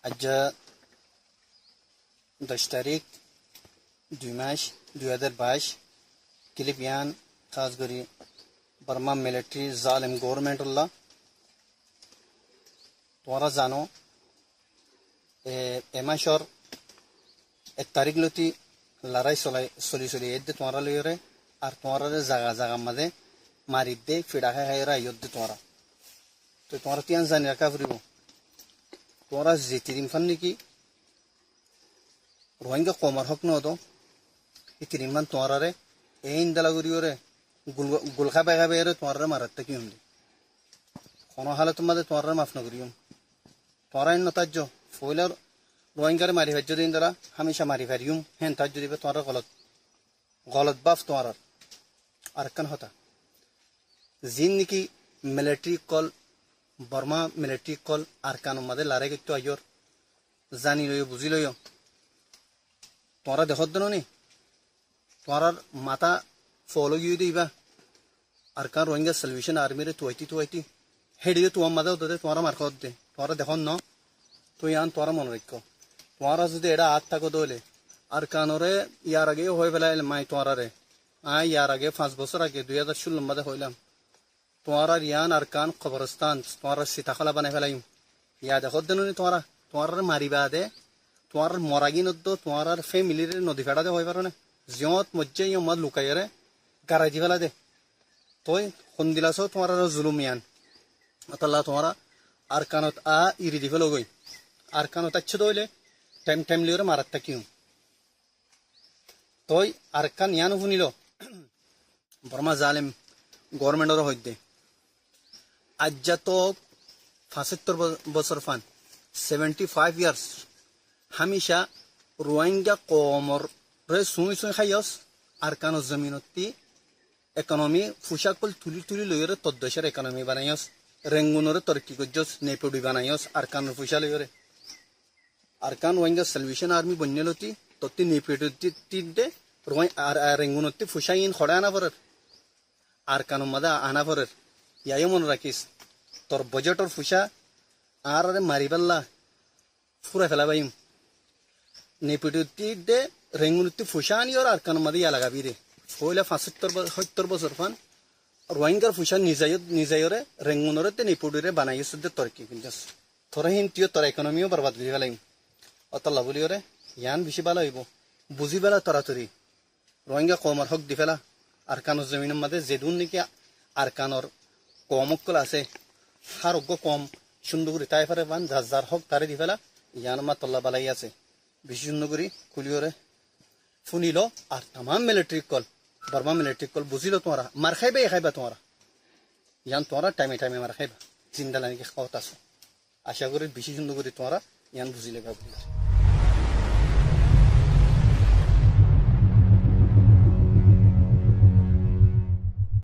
আজ 10 তারিখ 2 মাস 2022 কিলিপিয়ান খাস করি বর্মা মিলিটারি জালিম গভর্নমেন্ট উল্লাহ তোমরা জানো এ মাসের 1 তারিখ লতি লড়াই চলি এতে তোমরা লইরে আর তোমরা জায়গা জায়গা মাঝে মারি দে ফিডা খাইরা ইয়দ্দে তোমরা তো তোমরা তিয়ান জানি রাখা ফুরিব তোমরা যেতিদিন ফান নাকি রোহিঙ্গা কমার হক নতো ইতিদিন মান তোমরা রে এই ইন্দালাগুড়িওরে গুলখা বেগা বেরে তোমরা মারাতে কি হন্দি কোনো হালে তোমাদের তোমরা মাফ না করিও তোমরা নতাজ্য ফয়লার রোহিঙ্গারে মারি ভাজ্য দিন দ্বারা হামেশা মারি ফারিউম হেন তাজ্য দিবে তোমরা গলত বাফ তোমরা আর কান হতা জিন নাকি মিলিটারি কল বর্মা মিলিটারি কল আর কান মাদে লারে গেতো আইয়র জানি লইও বুঝি লইও তোমরা দেখত দেন নি তোমরা মাথা ফলো গিয়ে দিবা আর কান রোহিঙ্গা সলিউশন আর্মিরে তুইতি হেডিও তোমার মাদে দে তোমরা মার খত দে তোমরা দেখন ন তুই আন তোমরা মনে রাখো তোমরা যদি এটা আট থাকো দলে আর কানরে ইয়ার আগে হয়ে ফেলাইল মাই তোমরা রে ইয়ার আগে 5 বছর আগে 2016 মাদে হইলাম তোমরা ইয়ান আর কান কবরস্তান তোমরা সীতাখালা বানাই ফেলাইম ইয়া দেখো দেন নি তোমরা মারিবা দে তোমরা মরাগি নদ্দ তোমরা ফ্যামিলির নদী ফেড়া দে হয়ে পারো না জিয়ত মজ্জে ইয় মদ লুকাইরে গারাই দি ফেলা দে তুই সন্দিলাছ তোমরা জুলুম ইয়ান আতাল্লাহ তোমরা আর কানত ইরি দি ফেলো গই আর কানত আচ্ছা দইলে টাইম লিওরে মারাত থাকিও তুই আর কান ইয়ান শুনিল বর্মা জালিম গভর্নমেন্টর হইতে আজ্জা তো 75 বছর ফান 75 ইয়ার্স হামেশা রোহিঙ্গা কমর রে সুই খাইয়স আর কানো জমিনতি ইকোনমি ফুসাকল তুলি লইরে তদ্দেশের ইকোনমি বানাইয়স রেঙ্গুনরে তরকি গজ্জস নেপডি বানাইয়স আর কানো ফুসা লইরে আর কান রোহিঙ্গা সলিউশন আর্মি বন্যলতি তত্তি নেপডি তিদে রোহিং আর রেঙ্গুনতি ফুসাইন খড়া না পরে আর কানো মাদা আনা পরে ইয়াই মনে রাখিস তোর বাজেটর ফুসা আর মারিবাল্লা ফুরা ফেলাবাইম নেপিটুতি দে রেঙ্গুনুতি ফুসা আনিওর আর কানো মাদে ইয়া লাগাবি রে ফইলা 75 বছর ফান রোহিঙ্গার ফুসা নিজাইরে রেঙ্গুনরে তে নেপিটুরে বানাইস দে তরকি কিনজাস তোরা হিন্তিও তোর ইকোনমিও বরবাদ করে ফেলাইম অতলা বলিওরে ইয়ান বেশি ভালো হইব বুঝি বেলা তরাতরি রোহিঙ্গা কমর হক দি ফেলা আর কানোর জমিনের মাঝে যেদুন নাকি আর কানোর কমকল আছে হারোগ্য কম সুন্দর করে তাই পারে বান যার হক তারে দি ফেলা ইয়ান মা তল্লা বালাই আছে বেশি সুন্দর করে কুলিওরে শুনিল আর তামাম মিলিটারি কল বর্মা মিলিটারি কল বুঝিল তোমরা মার খাইবা তোমরা ইয়ান তোমরা টাইমে মার খাইবা জিন্দা লাগে কথা আশা করি বেশি সুন্দর করে তোমরা ইয়ান বুঝিলে